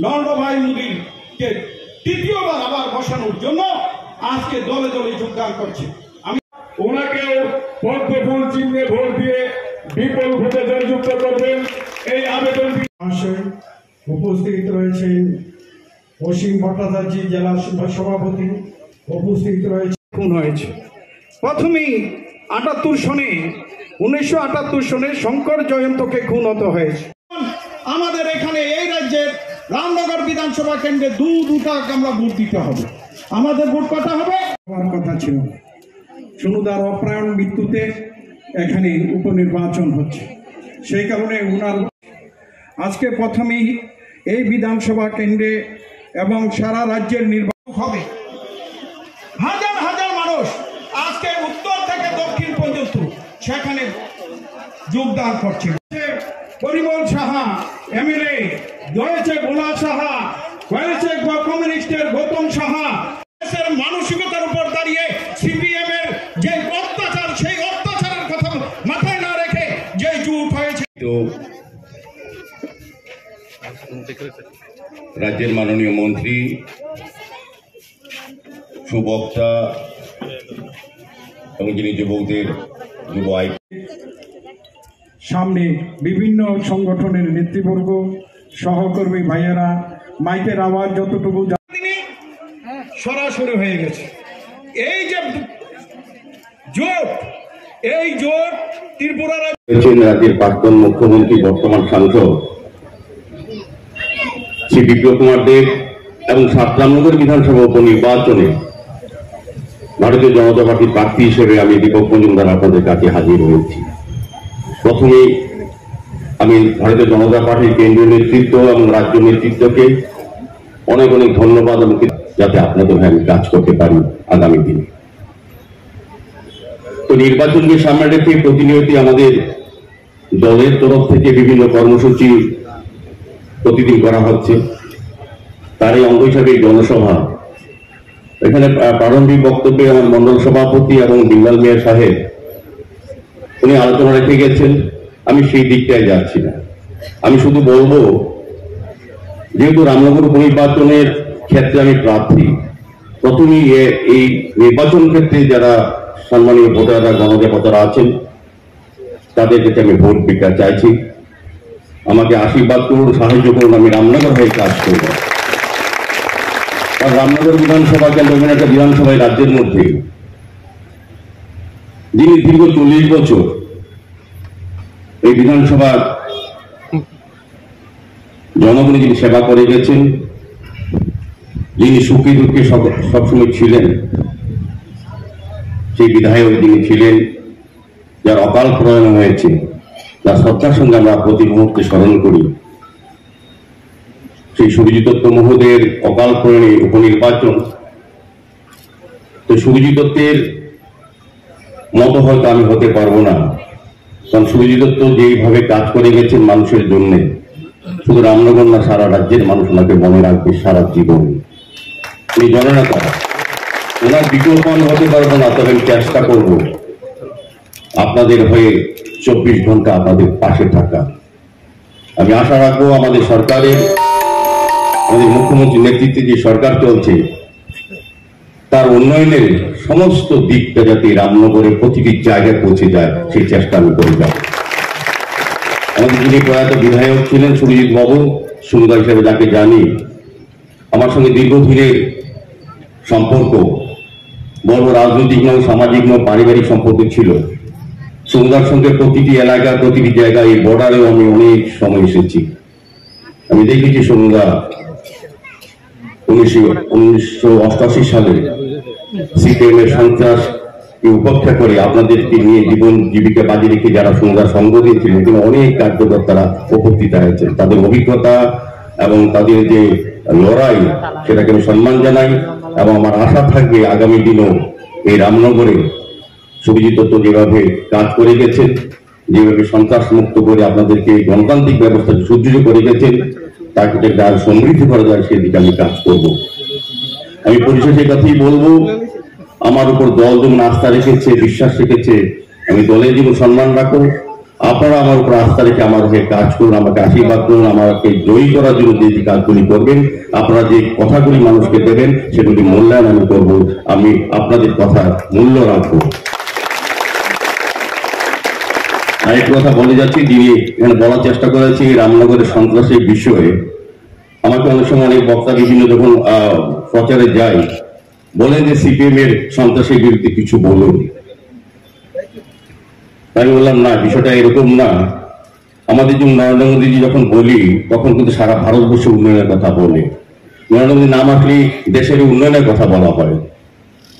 নরেন্দ্র ভাই মোদীকে তৃতীয়বার আবার বসানোর জন্য আজকে দলে দলে যোগদান করছে। আমি ওনাকেও পদ্মফুল চিহ্নে ভোট দিয়ে বিপুল ভোটে জয়যুক্ত করবেন এই আবেদন। উপস্থিত রয়েছেন অসীম ভট্টাচার্য, জেলা সভাপতি। উপস্থিত রয়েছে খুন হয়েছে প্রথমেই 1978 সনে শঙ্কর জয়ন্তকে খুন হতে হয়েছে। আমাদের এখানে এই রাজ্যের রামনগর বিধানসভা কেন্দ্রে দুটা আমরা ভোট দিতে হবে। আমাদের ভোট কটা হবে? হওয়ার কথা ছিল। সুনুদার অপ্রাণ মৃত্যুতে এখানে উপনির্বাচন হচ্ছে, সেই কারণে উনার আজকে প্রথমেই এই বিধানসভা কেন্দ্রে এবং সারা রাজ্যের নির্বাচন হবে। হাজার হাজার মানুষ আজকে উত্তর থেকে দক্ষিণ পর্যন্ত সেখানে যোগদান করছে। পরিমল সাহা এমএলএ, রয়েছে ভোলা সাহা, রয়েছে কমিউনিস্টের গৌতম সাহা। দেশের মানসিকতার উপর দাঁড়িয়ে সিপিএম এর যে অত্যাচার, সেই অত্যাচারের কথা মাথায় না রেখে যে জোট হয়েছে। রাজ্যের মাননীয় মন্ত্রী, সুবক্তা এবং যিনি যুবকদের যুব সামনে বিভিন্ন সংগঠনের নেতৃবর্গ, সহকর্মী ভাইয়েরা, মাইকের আওয়াজ যতটুকু তিনি সরাসরি হয়ে গেছে। এই যে জোট, এই জোট ত্রিপুরা রাজ্যের প্রাক্তন মুখ্যমন্ত্রী, বর্তমান সাংসদ শ্রী বিপ্লব কুমার দেব এবং রামনগর বিধানসভা উপনির্বাচনে ভারতীয় জনতা পার্টির প্রার্থী হিসেবে আমি দীপক মজুমদার আপনাদের কাছে হাজির হয়েছি। প্রথমে আমি ভারতীয় জনতা পার্টির কেন্দ্রীয় নেতৃত্ব এবং রাজ্য নেতৃত্বকে অনেক অনেক ধন্যবাদ, এবং যাতে আপনাদের হয়ে আমি কাজ করতে পারি আগামী দিনে। তো নির্বাচনকে সামনে রেখে প্রতিনিয়ত আমাদের দলের তরফ থেকে বিভিন্ন কর্মসূচি প্রতিদিন করা হচ্ছে। তারই অঙ্গ হিসাবে জনসভা। এখানে প্রারম্ভিক বক্তব্যে আমার মন্ডল সভাপতি এবং বিল্লাল মিয়া সাহেব উনি আলোচনা রেখে গেছেন, আমি সেই দিকটায় যাচ্ছি না। আমি শুধু বলবো, যেহেতু রামনগর উপনির্বাচনের ক্ষেত্রে আমি প্রার্থী, প্রথমেই এই নির্বাচন ক্ষেত্রে যারা সম্মানীয় ভোটাররা, গণদেবতারা আছেন, তাদের কাছে আমি ভোট ভিক্ষা চাইছি। আমাকে আশীর্বাদ করুন, সাহায্য করুন, আমি রামনগর হয়ে কাজ করব। আর রামনগর বিধানসভা কেন্দ্র একটা বিধানসভায় রাজ্যের মধ্যে যিনি দীর্ঘ 40 বছর এই বিধানসভা জনগণের যিনি সেবা করে গেছেন, যিনি সুখী দুঃখে সবসময় ছিলেন, সেই বিধায়ক যিনি ছিলেন, যার অকাল প্রয়াণ হয়েছে, তার শ্রদ্ধার সঙ্গে আমরা প্রতি মুহূর্তে স্মরণ করি। সেই সুরজিৎ দত্ত মহোদয়ের অকাল প্রয়াণে উপনির্বাচন। তো সুরজিৎ দত্তের মতো হয়তো আমি হতে পারবো না, কারণ সুরজিৎ দত্ত যেইভাবে কাজ করে গেছেন মানুষের জন্য, শুধু রামনগর না, সারা রাজ্যের মানুষ ওনাকে মনে রাখবে সারা জীবন। এই জননেতা, ওনার বিকল্প আমি হতে পারবো না, তবে আমি চেষ্টা করবো আপনাদের হয়ে 24 ঘন্টা আপনাদের পাশে থাকা। আমি আশা রাখবো আমাদের সরকারের, আমাদের মুখ্যমন্ত্রীর নেতৃত্বে যে সরকার চলছে, তার উন্নয়নের সমস্ত দিকটা যাতে রামনগরের প্রতিটি জায়গায় পৌঁছে যায়, সেই চেষ্টা আমি করে যাব। আমাদের যিনি প্রয়াত বিধায়ক ছিলেন সুরজিৎ বাবু, সুন্দর হিসেবে যাকে জানি, আমার সঙ্গে দীর্ঘদিনের সম্পর্ক, বড় রাজনৈতিক নয়, সামাজিক নয়, পারিবারিক সম্পর্ক ছিল। সুন্দর সঙ্গে প্রতিটি এলাকা, প্রতিটি জায়গায়, এই বর্ডারেও আমি অনেক সময় এসেছি। আমি দেখেছি সন্ধ্যা 1988 সালে সিপিএম এর সন্ত্রাসকে উপেক্ষা করে আপনাদেরকে নিয়ে জীবন জীবিকা বাজি রেখে যারা সন্ধ্যার সঙ্গ দিয়েছিলেন, কিন্তু অনেক কার্যকর্তারা উপস্থিত হয়েছেন। তাদের অভিজ্ঞতা এবং তাদের যে লড়াই, সেটাকে আমি সম্মান জানাই, এবং আমার আশা থাকবে আগামী দিনও এই রামনগরে সুরজিৎ দত্ত যেভাবে কাজ করে গেছেন, যেভাবে সন্ত্রাস মুক্ত করে আপনাদেরকে গণতান্ত্রিক ব্যবস্থাকে সুদৃঢ় করে গেছেন, তাকে যাতে আরো সমৃদ্ধ করা যায় সেদিকে আমি কাজ করব। আমি পরিশেষে কথাই বলবো, আমার উপর দল যেমন আস্থা রেখেছে, বিশ্বাস রেখেছে, আমি দলের যেমন সম্মান রাখো, আপনারা আমার উপর আস্থা রেখে আমার হয়ে কাজ করুন, আমাকে আশীর্বাদ করুন, আমাকে জয়ী করার জন্য যে যে কাজগুলি করবেন, আপনারা যে কথাগুলি মানুষকে দেবেন সেগুলি মূল্যায়ন আমি করবো, আমি আপনাদের কথা মূল্য রাখবো। আরেকটা কথা বলে যাচ্ছি, যিনি এখানে বলার চেষ্টা করেছি রামনগরের সন্ত্রাসের বিষয়ে, আমাকে অনেক সময় অনেক বক্তা বিভিন্ন যখন প্রচারে যায় বলেন যে সিপিএম এর সন্ত্রাসের বিরুদ্ধে কিছু বলুন। আমি বললাম না, বিষয়টা এরকম না। আমাদের যে নরেন্দ্র মোদীজি যখন বলি তখন কিন্তু সারা ভারতবর্ষের উন্নয়নের কথা বলে, নরেন্দ্র মোদী নাম আসলেই দেশের উন্নয়নের কথা বলা হয়।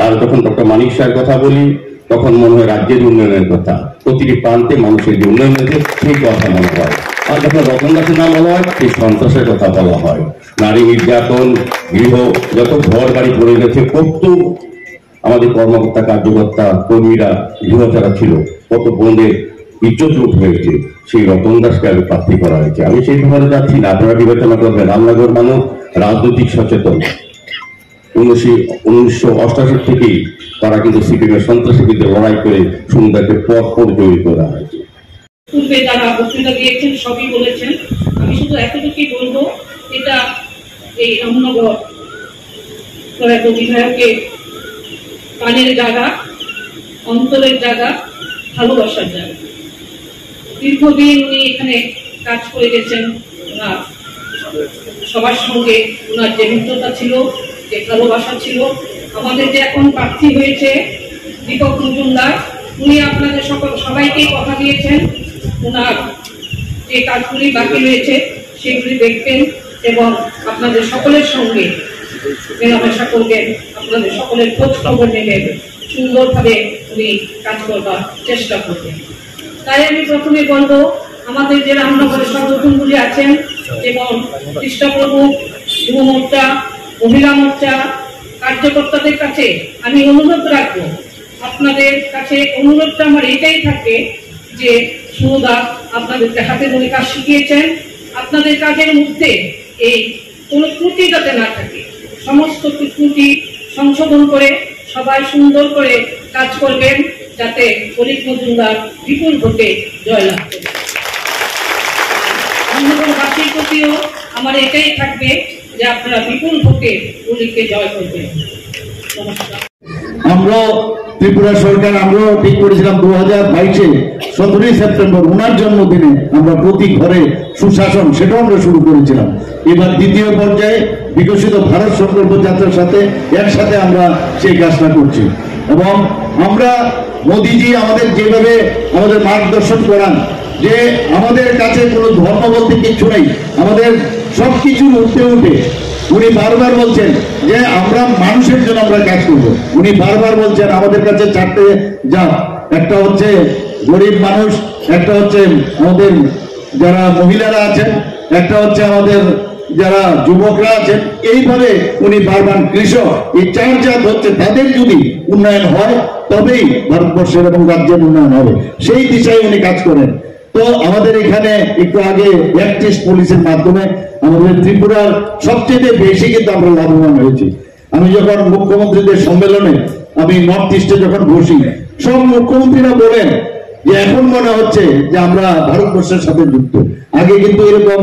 আর যখন ডক্টর মানিক শাহের কথা বলি তখন মনে হয় রাজ্যের উন্নয়নের কথা, প্রতিটি প্রান্তে মানুষের যে উন্নয়ন হয়েছে সেই কথা মনে হয়। আর যখন রতন দাসের নাম বলা হয় সেই সন্ত্রাসের কথা বলা হয়। নারী নির্যাতন, গৃহ যত ঘর বাড়ি পড়ে গেছে, কত আমাদের কর্মকর্তা কার্যকর্তা কর্মীরা গৃহচারা ছিল, কত বোনের ইজ্জত লুট হয়েছে, সেই রতন দাসকে আগে প্রার্থী করা হয়েছে। আমি সেই ব্যাপারে যাচ্ছি না, আপনারা বিবেচনা করবেন। রামনগর মানুষ রাজনৈতিক সচেতন, 1988 থেকেই তারা কিন্তু সিপিএমের সন্ত্রাসের বিরুদ্ধে লড়াই করে সুন্দরকে পর জয়ী করা হয়েছে। পূর্বে যারা বক্তৃতা দিয়েছেন সবই বলেছেন, আমি শুধু এতটুকুই বলবো, এটা এই রামনগর প্রয়াত বিধায়কের প্রাণের জায়গা, অন্তরের জায়গা, ভালোবাসার জায়গা। দীর্ঘদিন উনি এখানে কাজ করে গেছেন, ওনার সবার সঙ্গে ওনার যে মিত্রতা ছিল, যে ভালোবাসা ছিল। আমাদের যে এখন প্রার্থী হয়েছে দীপক মজুমদার, উনি আপনাদের সবাইকেই কথা দিয়েছেন ওনার যে কাজগুলি বাকি রয়েছে সেগুলি দেখবেন এবং আপনাদের সকলের সঙ্গে মেলামেশা করবেন, আপনাদের সকলের খোঁজ খবর নেবেন, সুন্দরভাবে উনি কাজ করবার চেষ্টা করবেন। তাই আমি প্রথমে বলবো, আমাদের যে রামনগরের সংগঠনগুলি আছেন যেমন খ্রিস্টপ্রমুখ, যুব মোর্চা, মহিলা মোর্চা, কার্যকর্তাদের কাছে আমি অনুরোধ রাখবো, আপনাদের কাছে অনুরোধটা আমার এটাই থাকে যে সুদা আপনাদেরকে হাতে ধরে কাজ শিখিয়েছেন, আপনাদের কাজের মধ্যে এই কোনো ত্রুটি যাতে না থাকে, সমস্ত ত্রুটি সংশোধন করে সবাই সুন্দর করে কাজ করবেন যাতে অলিক মজুমদার বিপুল ভোটে জয়লাভ করে। রামনগরবাসীর প্রতিও আমার এটাই থাকবে যে আপনারা বিপুল ভোটে অলিককে জয় করবেন। নমস্কার। আমরা ত্রিপুরা সরকার আমরাও ঠিক করেছিলাম 2022-এ 17 সেপ্টেম্বর ওনার জন্মদিনে আমরা প্রতি ঘরে সুশাসন, সেটাও আমরা শুরু করেছিলাম। এবার দ্বিতীয় পর্যায়ে বিকশিত ভারত সংকল্প যাত্রার সাথে একসাথে আমরা সেই কাজটা করছি এবং আমরা মোদিজি আমাদের যেভাবে আমাদের মার্গদর্শন করান যে আমাদের কাছে কোনো ধর্ম বলতে কিছু নেই, আমাদের সবকিছুর উঠতে উঠে উনি বারবার বলছেন যে আমরা মানুষের জন্য আমরা কাজ করব। উনি বারবার বলছেন আমাদের কাছে 4টে জাত, একটা হচ্ছে গরিব মানুষ, একটা হচ্ছে আমাদের যারা মহিলারা আছেন, একটা হচ্ছে আমাদের যারা যুবকরা আছেন। এইভাবে উনি বারবার কৃষক, এই 4 জাত হচ্ছে তাদের যদি উন্নয়ন হয় তবেই ভারতবর্ষের এবং রাজ্যের উন্নয়ন হবে, সেই দিশায় উনি কাজ করেন। তো আমাদের এখানে একটু আগে অ্যাক্টিস্ট পুলিশের মাধ্যমে আমাদের ত্রিপুরার সবচেয়ে বেশি কিন্তু আমরা লাভবান হয়েছি। আমি যখন মুখ্যমন্ত্রীদের সম্মেলনে আমি নর্থ ইস্টে যখন বসি, সব মুখ্যমন্ত্রীরা বলেন যে এখন মনে হচ্ছে যে আমরা ভারতবর্ষের সাথে যুক্ত। আগে কিন্তু এরকম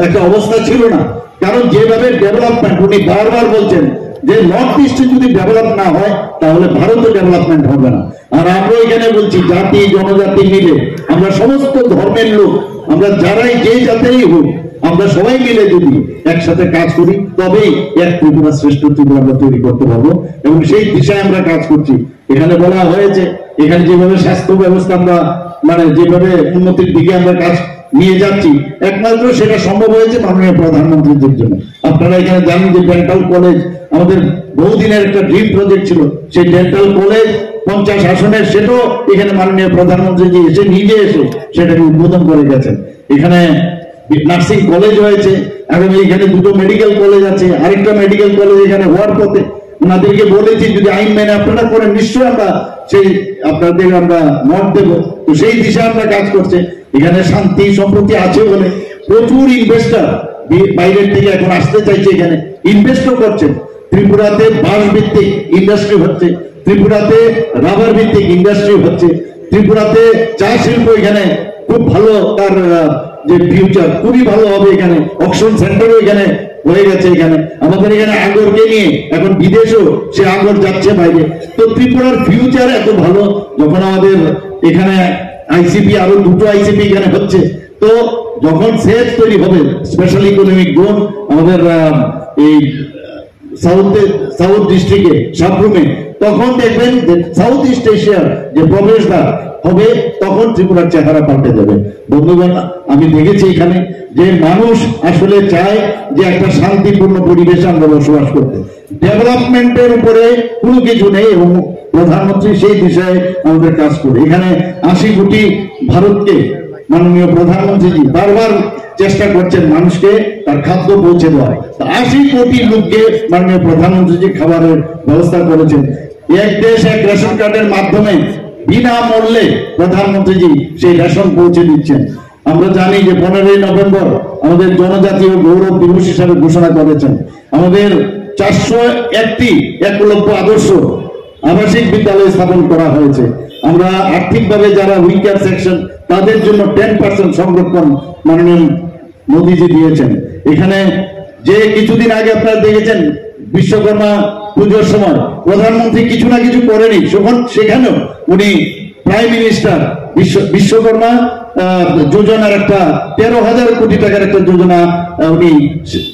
একটা অবস্থা ছিল না, কারণ যেভাবে ডেভেলপমেন্ট উনি বারবার বলছেন যে নর্থ ইস্টে যদি ডেভেলপ না হয় তাহলে ভারতও ডেভেলপমেন্ট হবে না। আর আমরা এখানে বলছি জাতি জনজাতি মিলে আমরা সমস্ত ধর্মের লোক, আমরা যারাই যে জাতেরই হোক, আমরা সবাই মিলে যদি একসাথে কাজ করি তবেই এক ত্রিপুরা শ্রেষ্ঠ ত্রিপুরা আমরা তৈরি করতে পারবো এবং সেই দিশায় আমরা কাজ করছি। এখানে বলা হয়েছে এখানে যেভাবে স্বাস্থ্য ব্যবস্থা আমরা মানে যেভাবে উন্নতির দিকে আমরা কাজ নিয়ে যাচ্ছি, একমাত্র সেটা সম্ভব হয়েছে মাননীয় প্রধানমন্ত্রীদের জন্য। আপনারা এখানে জানেন যে ডেন্টাল কলেজ আমাদের বহুদিনের একটা ড্রিম প্রজেক্ট ছিল, সেই ডেন্টাল কলেজ 50 আসনের, সেটাও এখানে মাননীয় প্রধানমন্ত্রী এসে নিজে এসে সেটাকে উদ্বোধন করে গেছেন। এখানে নার্সিং কলেজ হয়েছে, আগামী এখানে 2টো মেডিকেল কলেজ আছে, আরেকটা মেডিকেল কলেজ এখানে হওয়ার পথে। ওনাদেরকে বলেছি যদি আইন মেনে আপনারা করেন নিশ্চয়ই আমরা সেই আপনাদের আমরা মত দেব। তো সেই দিশায় আমরা কাজ করছে। এখানে শান্তি সম্প্রতি আছে বলে প্রচুর ইনভেস্টর বাইরের থেকে এখন আসতে চাইছে, এখানে ইনভেস্টও করছেন। ত্রিপুরাতে বাঁশ ভিত্তিক ইন্ডাস্ট্রি হচ্ছে, ত্রিপুরাতে রাবার ভিত্তিক ইন্ডাস্ট্রি হচ্ছে, ত্রিপুরাতে চা শিল্প এখানে খুব ভালো, তার যে ফিউচার খুবই ভালো হবে। এখানে অকশন সেন্টারও এখানে হয়ে গেছে। এখানে আমাদের এখানে আগরকে নিয়ে এখন বিদেশেও সে আগর যাচ্ছে বাইরে। তো ত্রিপুরার ফিউচার এত ভালো, যখন আমাদের এখানে আইসিপি আরো 2টো আইসিপি এখানে হচ্ছে, তো যখন সেট তৈরি হবে স্পেশাল ইকোনমিক জোন আমাদের এই সাউথ ডিস্ট্রিক্টে সাবরুমে, তখন দেখবেন যে সাউথ ইস্ট এশিয়ার যে প্রবেশদ্বার হবে, তখন ত্রিপুরার চেহারা পাল্টে যাবে। বন্ধুগণ, আমি দেখেছি এখানে যে মানুষ আসলে চায় যে একটা শান্তিপূর্ণ পরিবেশে আমরা বসবাস করতে, ডেভেলপমেন্টের উপরে কোনো কিছু নেই, এবং প্রধানমন্ত্রী সেই বিষয়ে আমাদের কাজ করে। এখানে 80 কোটি ভারতকে মাননীয় প্রধানমন্ত্রীজি বারবার চেষ্টা করছেন মানুষকে তার খাদ্য পৌঁছে দেওয়া। 80 কোটি লোককে মাননীয় প্রধানমন্ত্রীজি খাবারের ব্যবস্থা করেছেন। এক দেশ এক রেশন কার্ডের মাধ্যমে বিনামূল্যে প্রধানমন্ত্রীজি সেই রেশন পৌঁছে দিচ্ছেন। আমরা জানি যে 15ই নভেম্বর আমাদের জনজাতীয় গৌরব দিবস হিসাবে ঘোষণা করেছেন। আমাদের 401টি একলব্য আদর্শ আবাসিক বিদ্যালয় স্থাপন করা হয়েছে। আমরা আর্থিকভাবে যারা উইকার সেকশন, তাদের জন্য 10% সংরক্ষণ মাননীয় মোদীজি দিয়েছেন। এখানে যে কিছুদিন আগে আপনারা দেখেছেন বিশ্বকর্মা পুজোর সময় প্রধানমন্ত্রী কিছু না কিছু করেনি, সেখানেও উনি প্রাইম মিনিস্টার বিশ্বকর্মা যোজনার একটা 13,000 কোটি টাকার একটা যোজনা উনি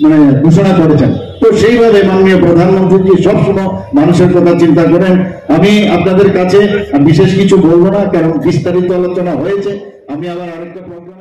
মানে ঘোষণা করেছেন। তো সেইভাবে মাননীয় প্রধানমন্ত্রী সবসময় মানুষের কথা চিন্তা করেন। আমি আপনাদের কাছে বিশেষ কিছু বলবো না, কারণ বিস্তারিত আলোচনা হয়েছে। আমি আবার আরেকটা প্রোগ্রাম